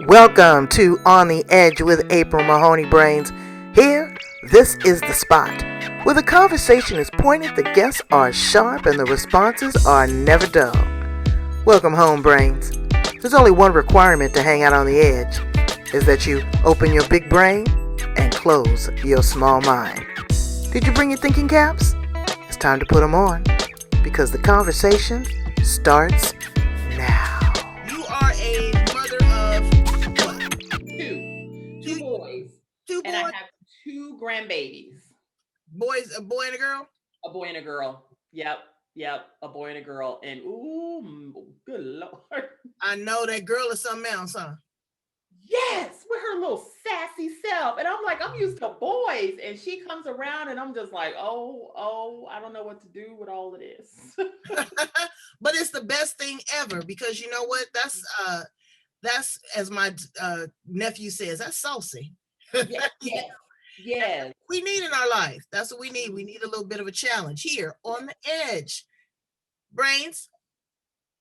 Welcome to On the Edge with April Mahoney Brains. Here, this is the spot where the conversation is pointed, the guests are sharp, and the responses are never dull. Welcome home, Brains. There's only one requirement to hang out on the edge, is that you open your big brain and close your small mind. Did you bring your thinking caps? It's time to put them on, because the conversation starts now. You are a mother of what? Two boys. Two And I boys? have two grandbabies. Boys, a boy and a girl? A boy and a girl. Yep. A boy and a girl. And good Lord. I know that girl is something else, huh? Yes, with her little sassy self. And I'm like, I'm used to boys. And she comes around and I'm just like, I don't know what to do with all of this. But it's the best thing ever because you know what? That's as my nephew says, that's saucy. Yes. We need in our life. That's what we need. We need a little bit of a challenge here on the edge. Brains,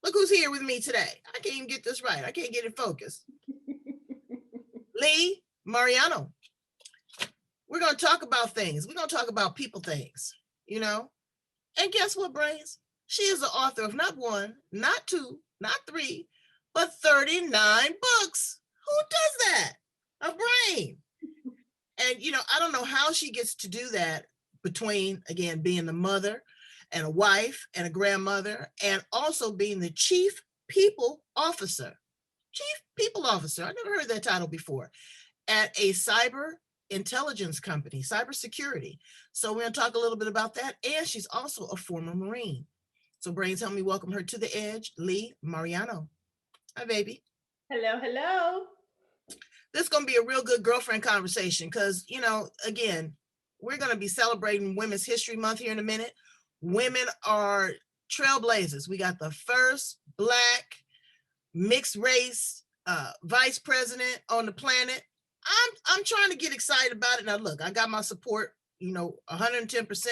look who's here with me today. I can't even get this right. I can't get it focused. Lee Mariano. We're going to talk about things. We're going to talk about people things, you know? And guess what, Brains? She is the author of not one, not two, not three, but 39 books. Who does that? A brain. And, you know, I don't know how she gets to do that between, again, being the mother and a wife and a grandmother and also being the chief people officer. Chief people officer. I never heard that title before. At a cyber intelligence company, cybersecurity. So we're going to talk a little bit about that. And she's also a former Marine. So Brains, help me welcome her to the edge, Lee Mariano. Hi, baby. Hello. This is going to be a real good girlfriend conversation because, you know, again, we're going to be celebrating Women's History Month here in a minute. Women are trailblazers. We got the first Black mixed race vice president on the planet. I'm trying to get excited about it. Now, look, I got my support, 110%,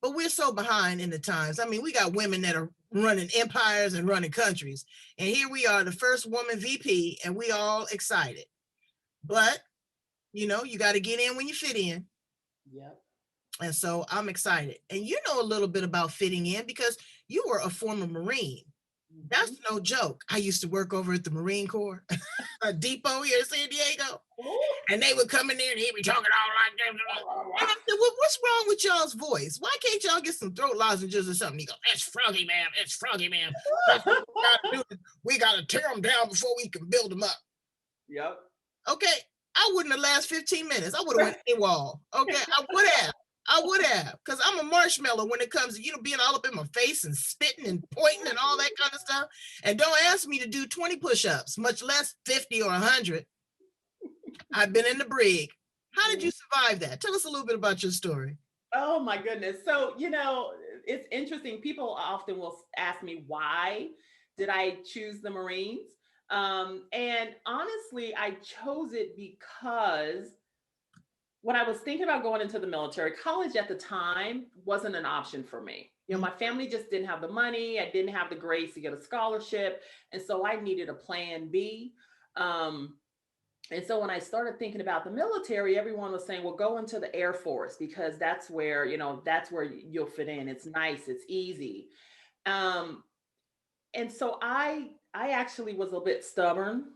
but we're so behind in the times. I mean, we got women that are running empires and running countries. And here we are, the first woman VP, and we all excited. But, you got to get in when you fit in. Yep. And so I'm excited. And you know a little bit about fitting in because you were a former Marine. That's no joke. I used to work over at the Marine Corps depot here in San Diego. And they would come in there and he'd be talking all like that. And I said, well, what's wrong with y'all's voice? Why can't y'all get some throat lozenges or something? He goes, it's froggy, ma'am. It's froggy, ma'am. That's what we gotta do. We got to tear them down before we can build them up. Yep. Okay. I wouldn't have lasted 15 minutes. I would have went AWOL. Okay. I would have, because I'm a marshmallow when it comes to, being all up in my face and spitting and pointing and all that kind of stuff. And don't ask me to do 20 push-ups, much less 50 or 100. I've been in the brig. How did you survive that? Tell us a little bit about your story. Oh my goodness. So, it's interesting. People often will ask me, why did I choose the Marines? And honestly, I chose it because when I was thinking about going into the military, college at the time wasn't an option for me. My family just didn't have the money. I didn't have the grades to get a scholarship. And so I needed a plan B. And so when I started thinking about the military, everyone was saying, well, go into the Air Force because that's where you'll fit in. It's nice. It's easy. And so I actually was a bit stubborn.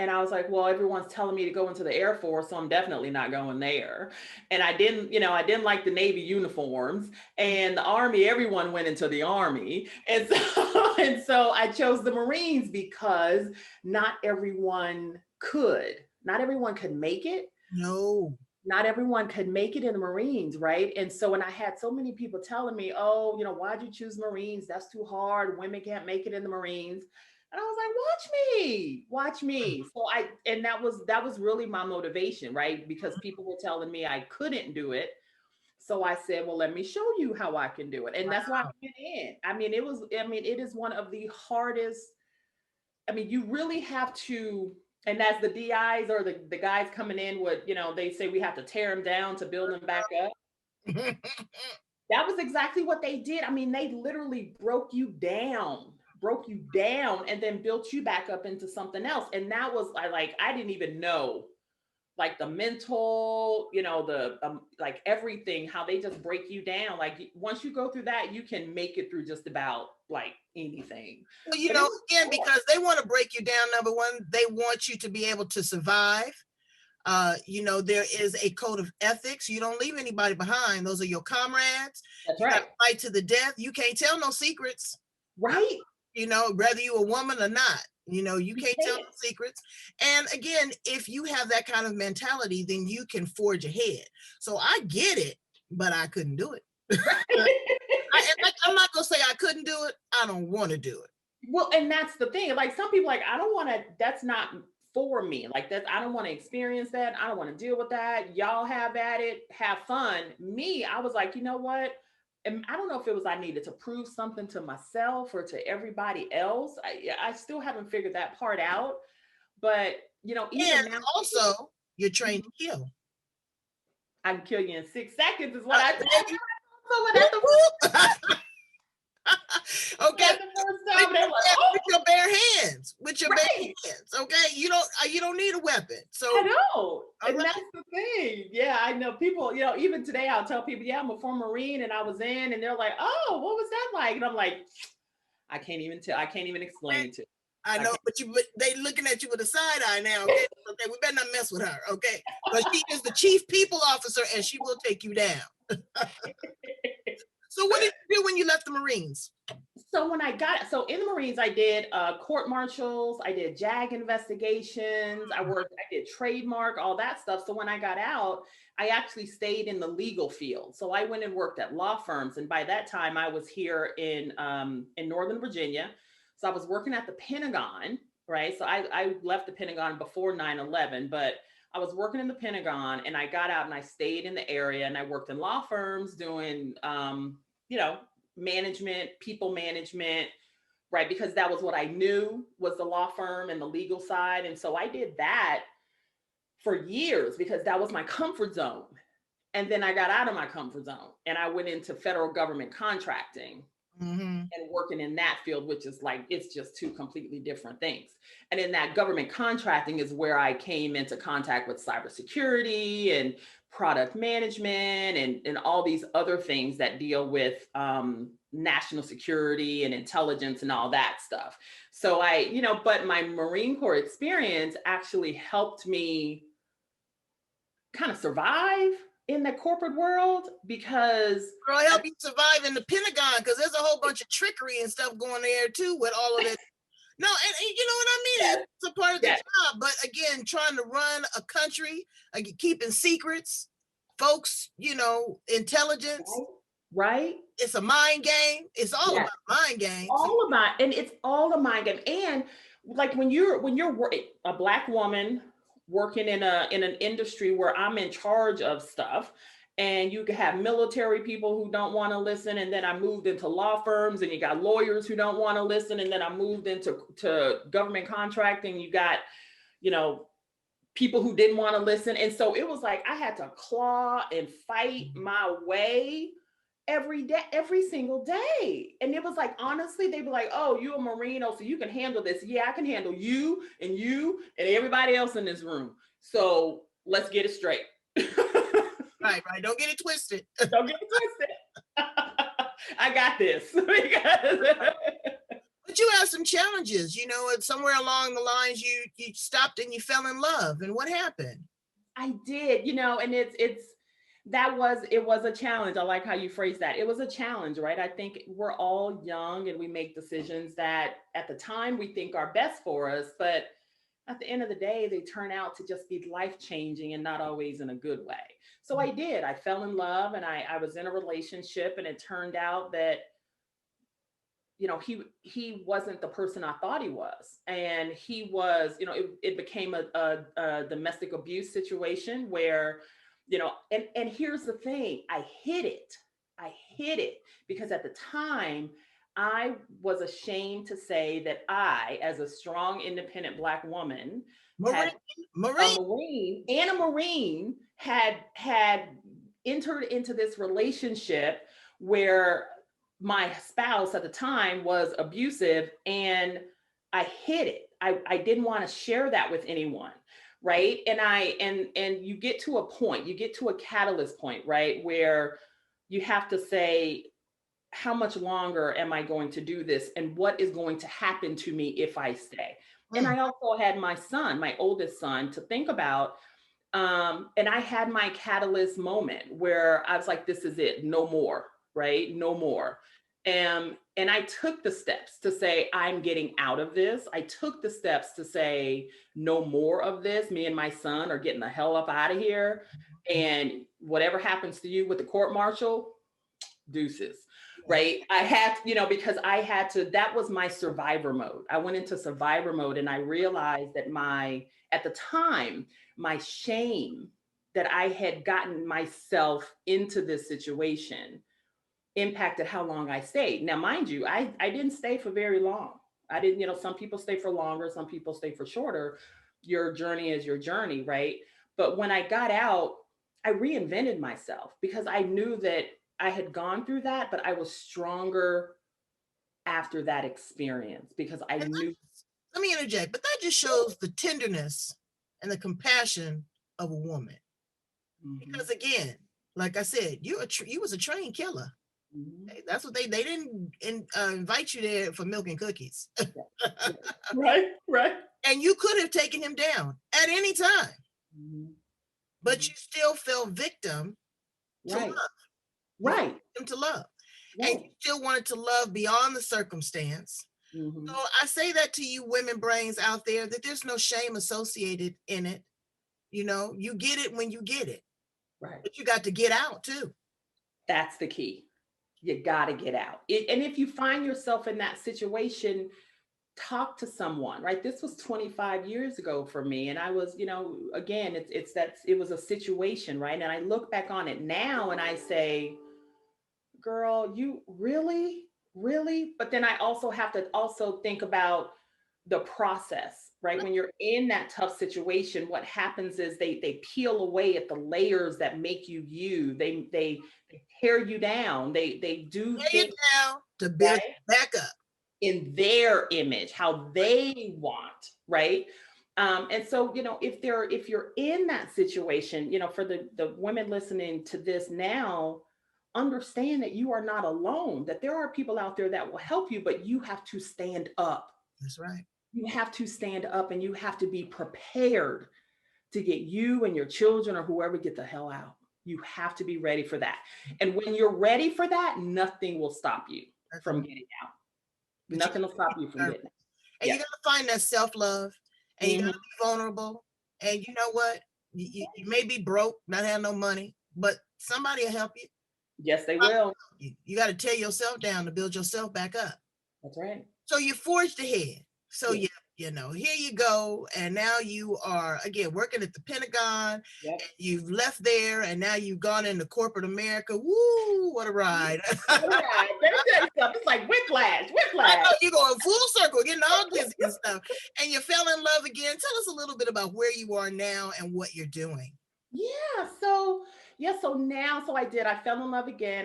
And I was like, well, everyone's telling me to go into the Air Force, so I'm definitely not going there. And I didn't like the Navy uniforms, and the Army, everyone went into the Army. And so I chose the Marines because not everyone could make it. No. Not everyone could make it in the Marines, right? And so when I had so many people telling me, oh, why'd you choose Marines? That's too hard. Women can't make it in the Marines. And I was like, watch me. So that was really my motivation, right? Because people were telling me I couldn't do it. So I said, well, let me show you how I can do it. And that's why I went in. It is one of the hardest. You really have to, and as the DIs or the guys coming in would, they say we have to tear them down to build them back up. That was exactly what they did. They literally broke you down. broke you down and then built you back up into something else. And that was I didn't even know like the mental, the like everything, how they just break you down. Like once you go through that, you can make it through just about like anything. Well, But it was again, hard. because they want to break you down. Number one, they want you to be able to survive. There is a code of ethics. You don't leave anybody behind. Those are your comrades. That's You got right. to fight to the death. You can't tell no secrets. Right. Whether you're a woman or not. You can't tell can't. no secrets. And again, if you have that kind of mentality, then you can forge ahead. So I get it, but I couldn't do it. I'm not gonna say I couldn't do it. I don't want to do it. Well, and that's the thing. Like some people, like I don't want to. That's not for me. Like that, I don't want to experience that. I don't want to deal with that. Y'all have at it. Have fun. Me, I was like, you know what? And I don't know if it was I needed to prove something to myself or to everybody else. I still haven't figured that part out. But even And now, also, you're trained to kill. I can kill you in 6 seconds. Is what I said. Someone at the Okay. With your bare hands. Right. Okay. You don't need a weapon. So I know. And right. that's the thing. Yeah, I know people, even today I'll tell people, yeah, I'm a former Marine and I was in, and they're like, oh, what was that like? And I'm like, I can't even tell. I can't even explain it to you. I know, but they looking at you with a side eye now. Okay, we better not mess with her. Okay, because she is the chief people officer and she will take you down. So what did you do when you left the Marines? So in the Marines, I did court martials, I did JAG investigations, I did trademark, all that stuff. So when I got out, I actually stayed in the legal field. So I went and worked at law firms. And by that time I was here in Northern Virginia. So I was working at the Pentagon, right? So I left the Pentagon before 9/11, but I was working in the Pentagon and I got out and I stayed in the area and I worked in law firms doing, management, people management, right? Because that was what I knew was the law firm and the legal side. And so I did that for years because that was my comfort zone. And then I got out of my comfort zone and I went into federal government contracting. Mm-hmm. And working in that field, which is like, it's just two completely different things. And in that government contracting is where I came into contact with cybersecurity and product management and all these other things that deal with national security and intelligence and all that stuff. So but my Marine Corps experience actually helped me kind of survive in the corporate world because Girl, help you survive in the Pentagon because there's a whole bunch of trickery and stuff going there too with all of it. No, and you know what I mean? Yes. It's a part of the Yes. job. But again, trying to run a country, keeping secrets, folks, intelligence. Right. It's a mind game. It's all Yes. about mind game. And it's all a mind game. And like when you're a Black woman working in an industry where I'm in charge of stuff, and you can have military people who don't want to listen, and then I moved into law firms, and you got lawyers who don't want to listen, and then I moved into government contracting. You got, people who didn't want to listen, and so it was like I had to claw and fight my way every day, every single day. And it was like, honestly, they'd be like, oh, you a Marine, so you can handle this. Yeah, I can handle you and everybody else in this room. So let's get it straight. Right. Don't get it twisted. Don't get it twisted. I got this. But you had some challenges, and somewhere along the lines you stopped and you fell in love. And what happened? I did, and it was a challenge. I like how you phrased that. It was a challenge, right? I think we're all young and we make decisions that at the time we think are best for us, but at the end of the day, they turn out to just be life-changing and not always in a good way. So I did. I fell in love and I was in a relationship, and it turned out that, he wasn't the person I thought he was. And he was, it became a domestic abuse situation where, and here's the thing, I hid it because at the time I was ashamed to say that I, as a strong, independent Black woman, a Marine had entered into this relationship where my spouse at the time was abusive, and I hid it. I didn't want to share that with anyone. Right. And you get to a point, you get to a catalyst point, right? Where you have to say, how much longer am I going to do this? And what is going to happen to me if I stay? And Mm. I also had my son, my oldest son, to think about. And I had my catalyst moment where I was like, this is it, no more, right? No more. And I took the steps to say, I'm getting out of this. I took the steps to say, no more of this. Me and my son are getting the hell up out of here. And whatever happens to you with the court martial, deuces. Right. I had, because I had to, that was my survivor mode. I went into survivor mode, and I realized that at the time, my shame that I had gotten myself into this situation impacted how long I stayed. Now, mind you, I didn't stay for very long. I didn't, some people stay for longer, some people stay for shorter. Your journey is your journey, right? But when I got out, I reinvented myself because I knew that I had gone through that, but I was stronger after that experience because I And knew. let me interject, but that just shows the tenderness and the compassion of a woman. Mhm, Because again, like I said, you was a trained killer. mhm. That's what they didn't invite you there for milk and cookies. Right, right. And you could have taken him down at any time, Mhm, but mhm. you still fell victim to Right, love. You fell right, victim to love. And you right. still wanted to love beyond the circumstance. So Mhm. I say that to you women brains out there, that there's no shame associated in it. You get it when you get it, Right. but you got to get out too. That's the key. You got to get out. And if you find yourself in that situation, talk to someone, right? This was 25 years ago for me. And I was, again, it's that it was a situation, right? And I look back on it now and I say, girl, you really, really? But then I also have to also think about the process, right? When you're in that tough situation, what happens is they peel away at the layers that make you you. They tear you down. They do Lay it things, down to build right, you back up. in their image, how they want, right? And so, if you're in that situation, for the women listening to this now, understand that you are not alone, that there are people out there that will help you, but you have to stand up. That's right. You have to stand up, and you have to be prepared to get you and your children or whoever get the hell out. You have to be ready for that. And when you're ready for that, nothing will stop you from getting out. But you Nothing will stop gotta you be from determined. getting out. And you Yeah. gotta find that self-love, and you gotta Mhm. be vulnerable. And you know what? You may be broke, not have no money, but somebody will help you. Yes, they will. You got to tear yourself down to build yourself back up. That's right. So you forged ahead. So Yeah. here you go. And now you are again working at the Pentagon. Yep. You've left there and now you've gone into corporate America. Woo, what a ride. All right. Let me tell you something. It's like whiplash, I whiplash. know you're going full circle, getting all dizzy and stuff. And you fell in love again. Tell us a little bit about where you are now and what you're doing. Yeah. So I did. I fell in love again.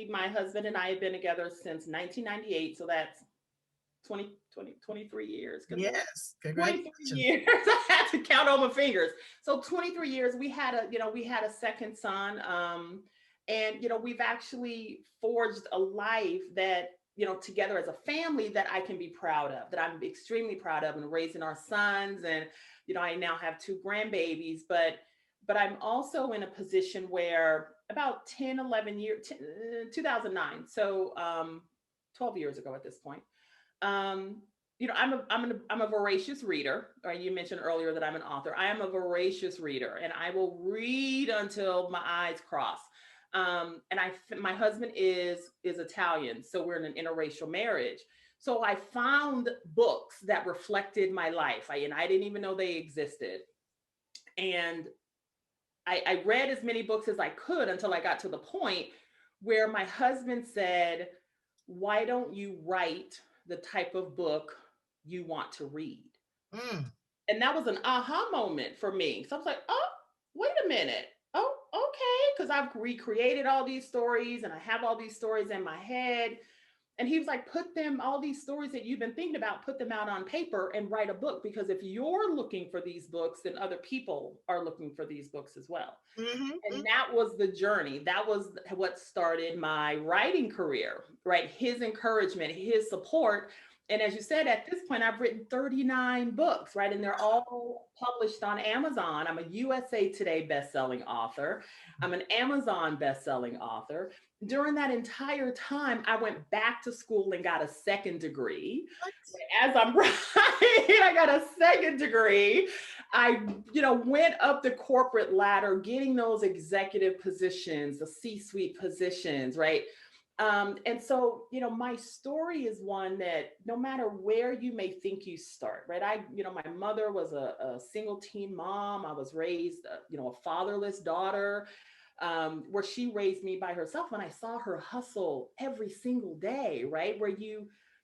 My husband and I have been together since 1998. So that's 23 years. Good Lord. Yes, 23 congratulations. years. I had to count on my fingers. So 23 years, we had a second son. And we've actually forged a life that, together as a family, that I can be proud of, that I'm extremely proud of, and raising our sons. And, I now have two grandbabies, but I'm also in a position where about 10, 11 years, 2009. So 12 years ago at this point. Um, I'm a voracious reader. Or you mentioned earlier that I'm an author. I am a voracious reader, and I will read until my eyes cross. And my husband is Italian, so we're in an interracial marriage. So I found books that reflected my life, and I didn't even know they existed. And I read as many books as I could until I got to the point where my husband said, why don't you write the type of book you want to read? Mm, And that was an aha moment for me. So I was like, oh, wait a minute. Oh, okay. because I've recreated all these stories and I have all these stories in my head. And he was like, put them, all these stories that you've been thinking about, put them out on paper and write a book. Because if you're looking for these books, then other people are looking for these books as well. And that was the journey. That was what started my writing career, right? His encouragement, his support. And as you said, at this point, I've written 39 books, right? And they're all published on Amazon. I'm a USA Today bestselling author. I'm an Amazon bestselling author. During that entire time, I went back to school and got a second degree. As I'm writing, I got a second degree. I, went up the corporate ladder, getting those executive positions, the C-suite positions, right? And so, my story is one that no matter where you may think you start, right? My mother was a single teen mom. I was raised, a fatherless daughter, where she raised me by herself. And I saw her hustle every single day, right? Where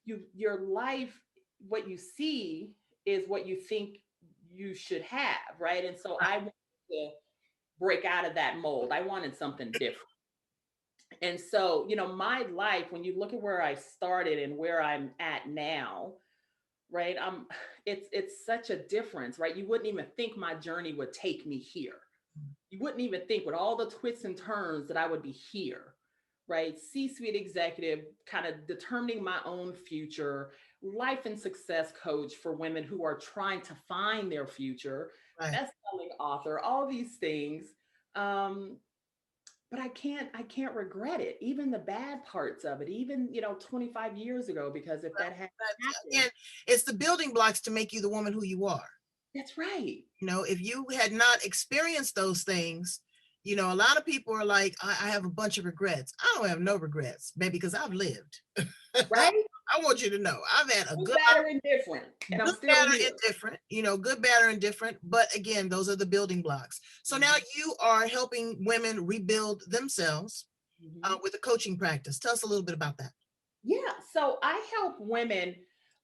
your life, what you see is what you think you should have, right? And so I wanted to break out of that mold. I wanted something different. And so, my life, when you look at where I started and where I'm at now, right? It's such a difference, right? You wouldn't even think my journey would take me here. You wouldn't even think with all the twists and turns that I would be here, right? C-suite executive, kind of determining my own future, life and success coach for women who are trying to find their future, best-selling author, all these things. But I can't regret it, even the bad parts of it, even 25 years ago, because if that had happened, and it's the building blocks to make you the woman who you are. That's right. If you had not experienced those things, a lot of people are like, I have a bunch of regrets. I don't have no regrets, baby, because I've lived. Right. I want you to know I've had a good, bad, or indifferent, and I'm still bad, or here. indifferent, good, bad, or indifferent. But again, those are the building blocks. So now you are helping women rebuild themselves with a coaching practice. Tell us a little bit about that. Yeah. So I help women.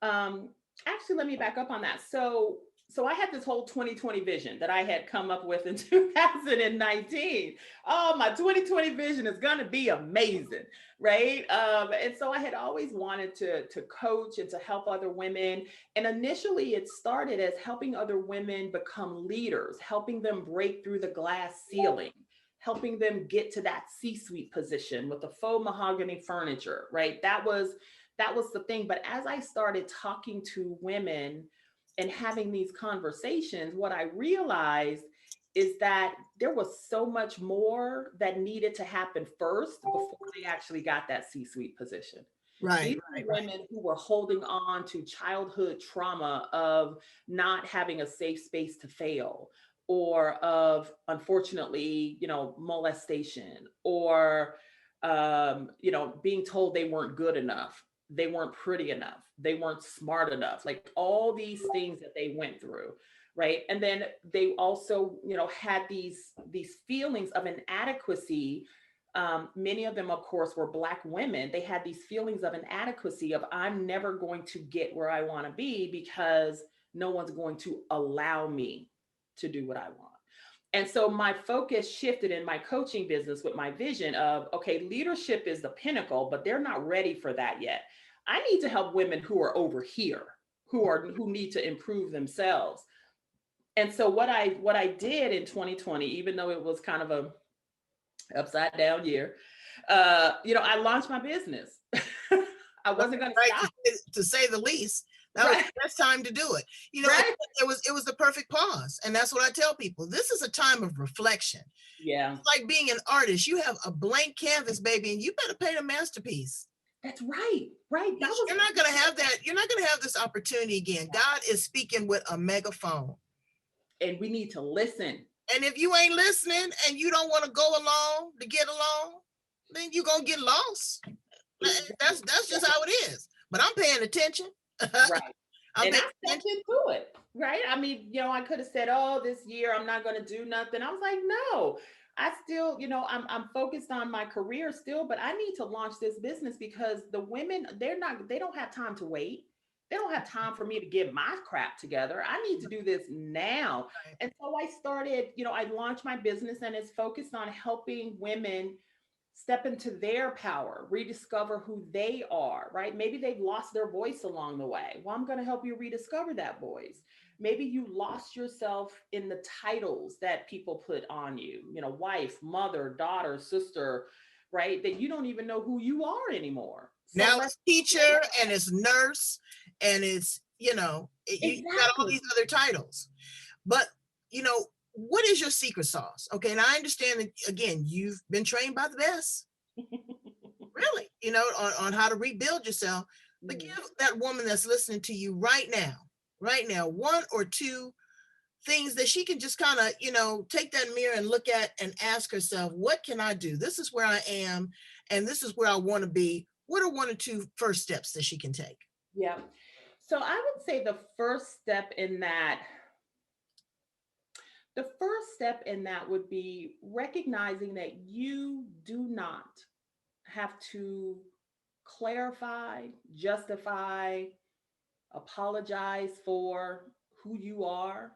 Actually, let me back up on that. So I had this whole 2020 vision that I had come up with in 2019. Oh, my 2020 vision is going to be amazing, right? And so I had always wanted to coach and to help other women. And initially it started as helping other women become leaders, helping them break through the glass ceiling, helping them get to that C-suite position with the faux mahogany furniture, right? That was the thing. But as I started talking to women and having these conversations, what I realized is that there was so much more that needed to happen first before they actually got that C-suite position. These were women who were holding on to childhood trauma of not having a safe space to fail, or of, unfortunately, molestation, or, being told they weren't good enough, they weren't pretty enough, they weren't smart enough, like all these things that they went through, right? And then they also, had these feelings of inadequacy. Many of them, of course, were Black women. They had these feelings of inadequacy of, I'm never going to get where I want to be because no one's going to allow me to do what I want. And so my focus shifted in my coaching business with my vision of, okay, leadership is the pinnacle, but they're not ready for that yet. I need to help women who are over here, who need to improve themselves. And so what I did in 2020, even though it was kind of a upside down year, I launched my business. I wasn't going to stop, to say the least. That was the best time to do it. It was the perfect pause. And that's what I tell people. This is a time of reflection. Yeah. It's like being an artist. You have a blank canvas, baby, and you better paint a masterpiece. That's right. Right. You're not going to have that. You're not going to have this opportunity again. God is speaking with a megaphone. And we need to listen. And if you ain't listening and you don't want to go along to get along, then you're going to get lost. That's just how it is. But I'm paying attention. Right. And I stepped into it, right? I mean, I could have said, oh, this year I'm not going to do nothing. I was like, no, I still, I'm focused on my career still, but I need to launch this business because the women, they don't have time to wait. They don't have time for me to get my crap together. I need to do this now. Right. And so I started, I launched my business, and it's focused on helping women step into their power, rediscover who they are, right? Maybe they've lost their voice along the way. Well, I'm going to help you rediscover that voice. Maybe you lost yourself in the titles that people put on you, wife, mother, daughter, sister, right? That you don't even know who you are anymore. So Now it's teacher and it's nurse and it's, you got all these other titles. But, what is your secret sauce? Okay. And I understand that, again, you've been trained by the best, really, on how to rebuild yourself. But give that woman that's listening to you right now, one or two things that she can just kind of, take that mirror and look at and ask herself, what can I do? This is where I am, and this is where I want to be. What are one or two first steps that she can take? Yeah. So I would say the first step in that would be recognizing that you do not have to clarify, justify, apologize for who you are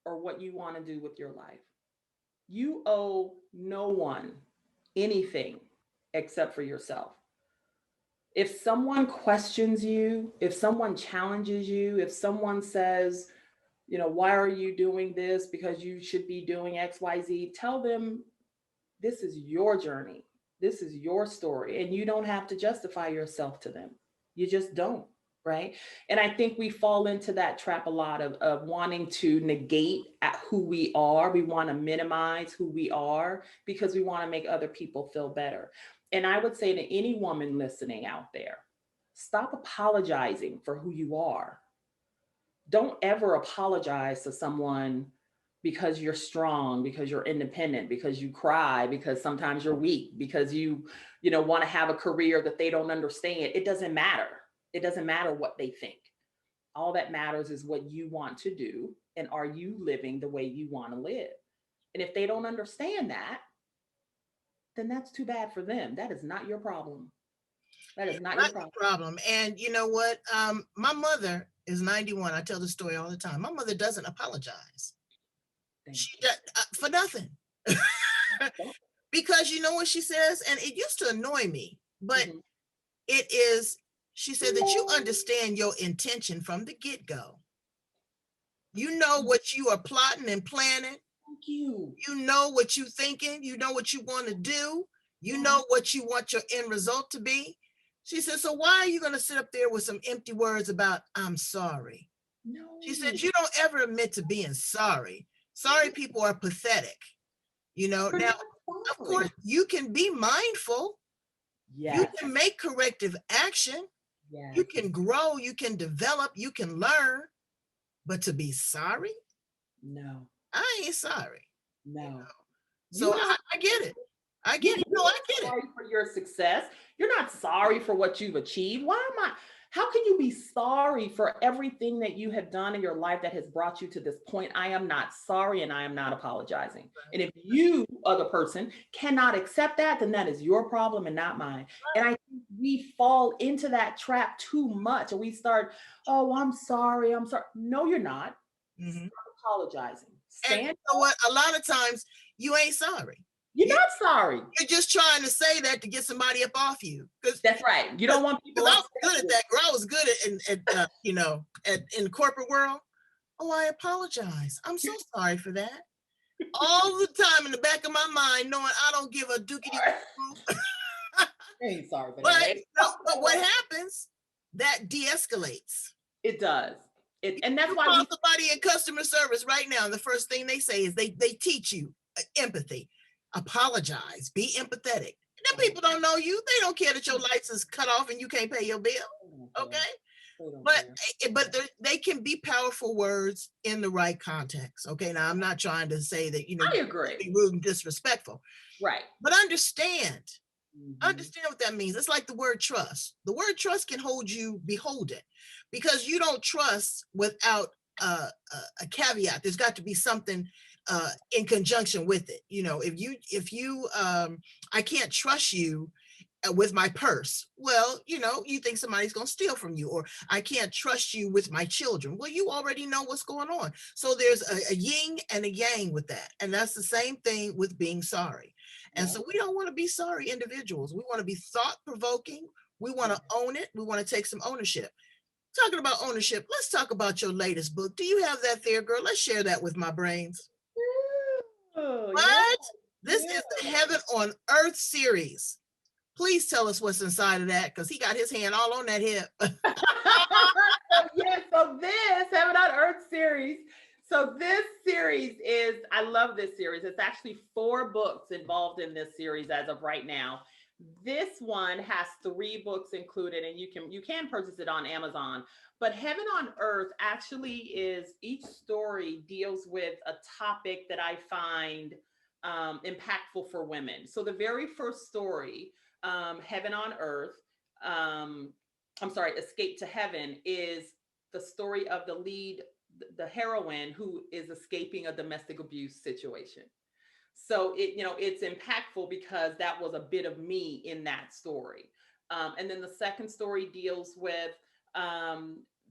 or what you want to do with your life. You owe no one anything except for yourself. If someone questions you, if someone challenges you, if someone says, why are you doing this? Because you should be doing X, Y, Z, tell them this is your journey. This is your story. And you don't have to justify yourself to them. You just don't. Right. And I think we fall into that trap a lot of wanting to negate who we are. We want to minimize who we are because we want to make other people feel better. And I would say to any woman listening out there, stop apologizing for who you are. Don't ever apologize to someone because you're strong, because you're independent, because you cry, because sometimes you're weak, because you want to have a career that they don't understand. It doesn't matter. It doesn't matter what they think. All that matters is what you want to do, and are you living the way you want to live? And if they don't understand that, then that's too bad for them. That is not your problem. That is not your problem. And you know what? My mother is 91. I tell the story all the time. My mother doesn't apologize. She does, for nothing. Because you know what she says? And it used to annoy me, but it is, she said that you understand your intention from the get-go. You know what you are plotting and planning. Thank you. You know what you're thinking. You know what you want to do. You know what you want your end result to be. She said, so why are you going to sit up there with some empty words about, I'm sorry? No. She said, you don't ever admit to being sorry. Sorry people are pathetic. Now, of course, you can be mindful. Yes. You can make corrective action. Yes. You can grow. You can develop. You can learn. But to be sorry? No. I ain't sorry. No. So I get it. I get it. No, I get it. Sorry for your success. You're not sorry for what you've achieved. How can you be sorry for everything that you have done in your life that has brought you to this point? I am not sorry, and I am not apologizing. Right. And if you, other person, cannot accept that, then that is your problem and not mine. Right. And I think we fall into that trap too much, and we start, oh, I'm sorry. No, you're not. Stop apologizing. And you know what? A lot of times you ain't sorry. You're not sorry. You're just trying to say that to get somebody up off you. That's right. You don't want people. I was good at that. I was good in the corporate world. Oh, I apologize. I'm so sorry for that. All the time in the back of my mind, knowing I don't give a dookity. I ain't sorry for that. But what happens? That de-escalates. It does. And that's why somebody in customer service right now, the first thing they say is they teach you empathy. Apologize, be empathetic. Them people don't know you. They don't care that your lights is cut off and you can't pay your bill. Okay. But they can be powerful words in the right context. Okay. Now I'm not trying to say that, I agree. Be rude and disrespectful. Right. But understand what that means. It's like the word trust. The word trust can hold you beholden because you don't trust without a caveat. There's got to be something in conjunction with it. If you I can't trust you with my purse. Well, you think somebody's going to steal from you, or I can't trust you with my children. Well, you already know what's going on. So there's a yin and a yang with that. And that's the same thing with being sorry. And so we don't want to be sorry individuals. We want to be thought-provoking. We want to own it. We want to take some ownership. Talking about ownership, let's talk about your latest book. Do you have that there, girl? Let's share that with my brains. Ooh, What? This is the Heaven on Earth series. Please tell us what's inside of that, because he got his hand all on that hip. So this Heaven on Earth series. So this series is, I love this series. It's actually 4 books involved in this series as of right now. This one has 3 books included, and you can purchase it on Amazon. But Heaven on Earth actually is, each story deals with a topic that I find impactful for women. So the very first story, Heaven on Earth, Escape to Heaven, is the story of the heroine who is escaping a domestic abuse situation. So it's impactful because that was a bit of me in that story. And then the second story deals with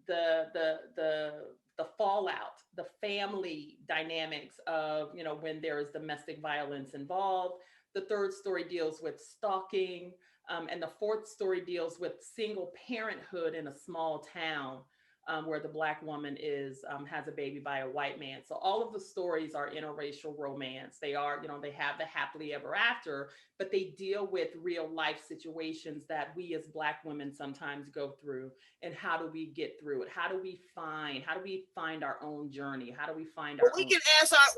the fallout, the family dynamics of, when there is domestic violence involved. The third story deals with stalking. And the fourth story deals with single parenthood in a small town, where the Black woman has a baby by a white man. So all of the stories are interracial romance. They are, they have the happily ever after, but they deal with real life situations that we as Black women sometimes go through. And how do we get through it? How do we find our own journey? How do we find our own?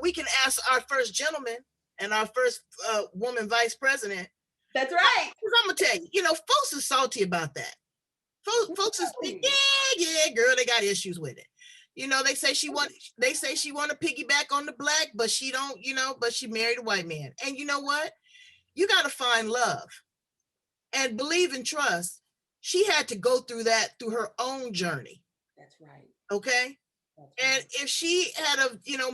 We can ask our first gentleman and our first woman vice president. That's right. Because I'm gonna tell you, folks are salty about that. Folks is, yeah, girl, they got issues with it. They say she want to piggyback on the Black, but she don't, but she married a white man. And you know what? You got to find love and believe and trust. She had to go through that through her own journey. That's right. Okay. That's right. And if she had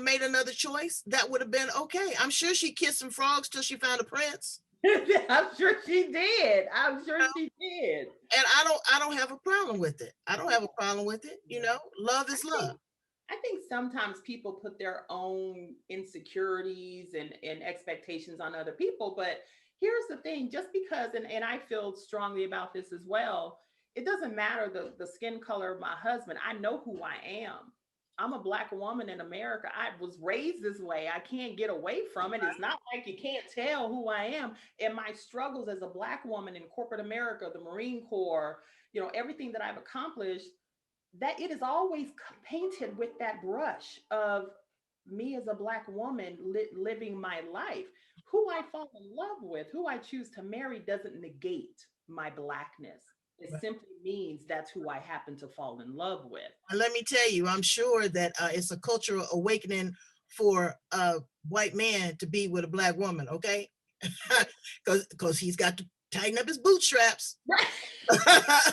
made another choice, that would have been okay. I'm sure she kissed some frogs till she found a prince. I'm sure she did. She did. And I don't have a problem with it. I don't have a problem with it. Love is love. I think sometimes people put their own insecurities and expectations on other people. But here's the thing, just because, and I feel strongly about this as well, it doesn't matter the skin color of my husband. I know who I am. I'm a Black woman in America. I was raised this way. I can't get away from it. It's not like you can't tell who I am. And my struggles as a Black woman in corporate America, the Marine Corps, everything that I've accomplished, that it is always painted with that brush of me as a Black woman living my life. Who I fall in love with, who I choose to marry doesn't negate my Blackness. It simply means that's who I happen to fall in love with. And let me tell you, I'm sure that it's a cultural awakening for a white man to be with a Black woman, okay? Because he's got to tighten up his bootstraps. Right.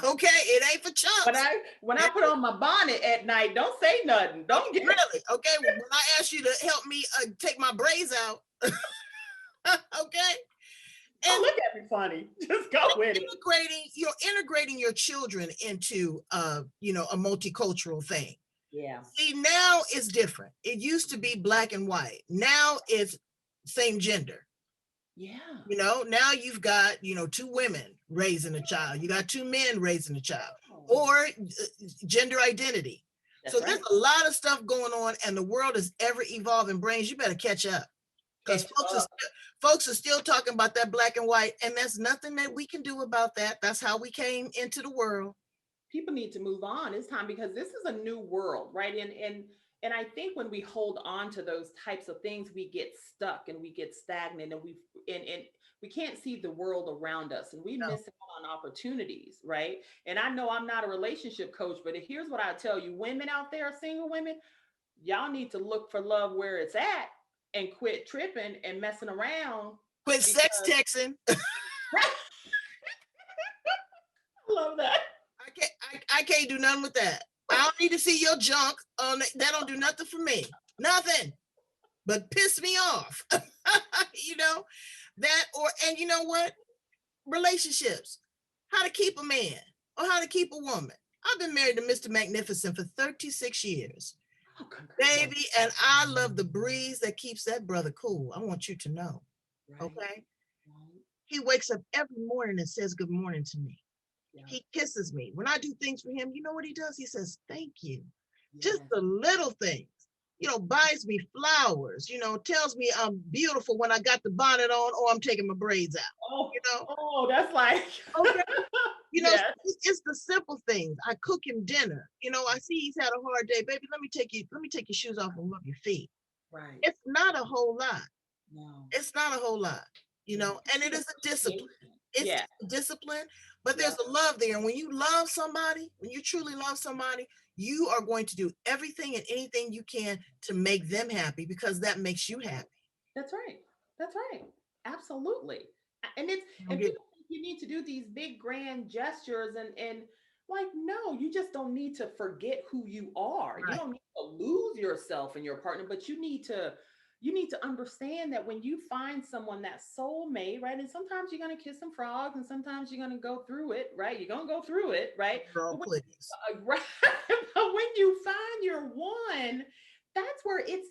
Okay, it ain't for chumps. When I put on my bonnet at night, don't say nothing. Don't get really. Okay, when I ask you to help me take my braids out, okay. And look at me funny. Just go with it. You're integrating your children into a multicultural thing. Yeah. See, now it's different. It used to be black and white. Now it's same gender. Yeah. Now you've got, 2 women raising a child. You got 2 men raising a child, or gender identity. That's There's a lot of stuff going on, and the world is ever evolving. Brains, you better catch up. Because folks are still talking about that black and white, and there's nothing that we can do about that. That's how we came into the world. People need to move on. It's time, because this is a new world, right? And I think when we hold on to those types of things, we get stuck and we get stagnant, and we can't see the world around us, and we miss out on opportunities, right? And I know I'm not a relationship coach, but here's what I tell you: women out there, single women, y'all need to look for love where it's at. And quit tripping and messing around. Quit sex texting. I love that. I can't do nothing with that. I don't need to see your junk on that. Don't do nothing for me. Nothing. But piss me off. And you know what? relationships, how to keep a man or how to keep a woman. I've been married to Mr. Magnificent for 36 years. Oh, Baby, and I love the breeze that keeps that brother cool. I want you to know. right, Okay. right, He wakes up every morning and says good morning to me. yeah, He kisses me. When I do things for him, you know what he does? He says, thank you. Just yes. the little things, buys me flowers, tells me I'm beautiful when I got the bonnet on or I'm taking my braids out, Oh, you know? oh, that's like, Okay. yes, It's the simple things. I cook him dinner. I see he's had a hard day. Baby, let me take your shoes off and rub your feet. right. It's not a whole lot. No, It's not a whole lot, yeah. and it is a discipline. It's Yeah, a discipline, but yeah, there's a love there. And when you love somebody, when you truly love somebody, you are going to do everything and anything you can to make them happy because that makes you happy. that's right. That's right. Absolutely. And it's You don't and get people think you need to do these big grand gestures and like no, you just don't need to forget who you are. You right. don't need to lose yourself in your partner, but you need to understand that when you find someone that's soulmate, right? And sometimes you're gonna kiss some frogs, and sometimes you're gonna go through it, right? You're gonna go through it, right? Girl, But when, please. right, but when you find your one, that's where it's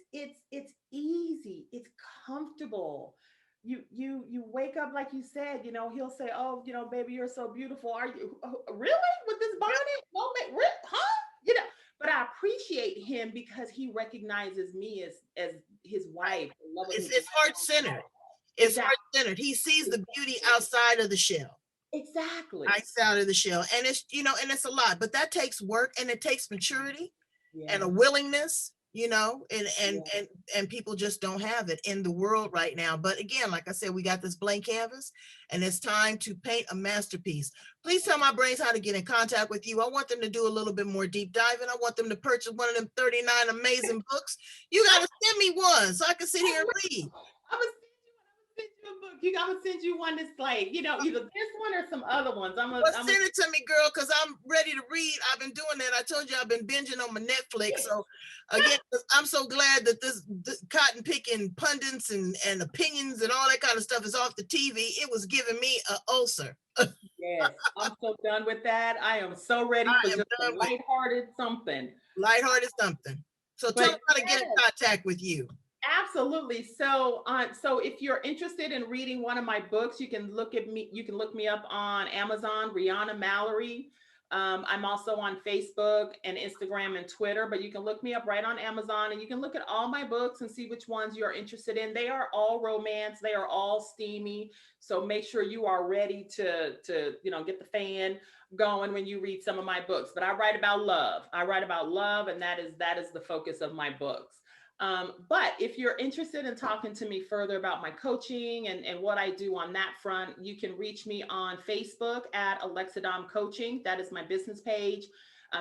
easy, it's comfortable. You wake up like you said, he'll say, oh, baby, you're so beautiful. Are you really with this bonnet? No, huh? But I appreciate him because he recognizes me as his wife, the love of his It's heart centered. It's exactly, heart centered. He sees the beauty outside of the shell. exactly. Outside of the shell. And and it's a lot, but that takes work and it takes maturity and Yeah, a willingness, and and yeah. and and people just don't have it in the world right now. But again, like I said, we got this blank canvas and it's time to paint a masterpiece. Please tell my brains how to get in contact with you. I want them to do a little bit more deep diving. I want them to purchase one of them 39 amazing books. You got to send me one so I can sit here and read. I'm gonna send you one that's like, either this one or some other ones. Well, I'm send it to me, girl, because I'm ready to read. I've been doing that. I told you I've been binging on my Netflix. So, again, I'm so glad that this cotton picking pundits and opinions and all that kind of stuff is off the TV. It was giving me an ulcer. yes, I'm so done with that. I am so ready for I am just a done with lighthearted something. lighthearted something. So tell But them how to get in yes, contact with you. absolutely. So if you're interested in reading one of my books, you can look at me. You can look me up on Amazon, Rihanna Mallory. I'm also on Facebook and Instagram and Twitter, but you can look me up right on Amazon and you can look at all my books and see which ones you're interested in. They are all romance. They are all steamy. So make sure you are ready to get the fan going when you read some of my books. But I write about love. I write about love, and that is the focus of my books. But if you're interested in talking to me further about my coaching and what I do on that front, you can reach me on Facebook at Alexadom Coaching. That is my business page.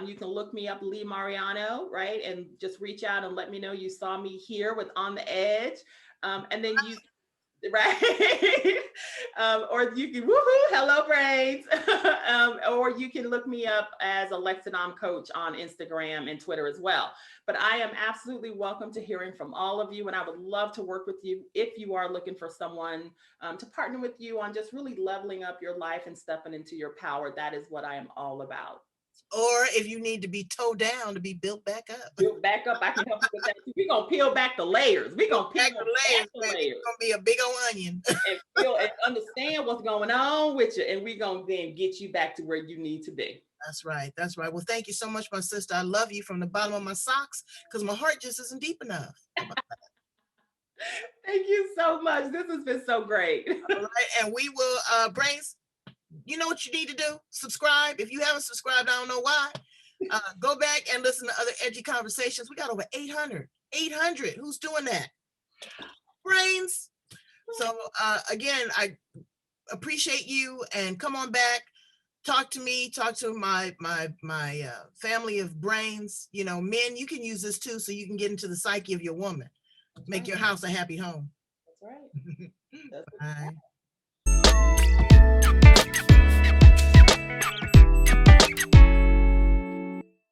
You can look me up, Lee Mariano, right? And just reach out and let me know you saw me here with On the Edge. And then you right? Or you can woohoo, hello brains. Or you can look me up as Alexadom Coach on Instagram and Twitter as well. But I am absolutely welcome to hearing from all of you, and I would love to work with you if you are looking for someone to partner with you on just really leveling up your life and stepping into your power. That is what I am all about. Or if you need to be towed down to be built back up. Build back up, I can help you with that too. We're gonna peel back the layers. We're gonna peel Back the back layers, the baby. layers. It's gonna be a big old onion. And feel and understand what's going on with you. And we're going to then get you back to where you need to be. That's right. That's right. Well, thank you so much, my sister. I love you from the bottom of my socks because my heart just isn't deep enough. Thank you so much. This has been so great. All right. And we will, Brains, you know what you need to do? Subscribe. If you haven't subscribed, I don't know why. Go back and listen to other edgy conversations. We got over 800. 800. Who's doing that? Brains. So again, I appreciate you and come on back. Talk to me, talk to my family of brains. Men, you can use this too, so you can get into the psyche of your woman. Make your house a happy home. That's right. That's Bye.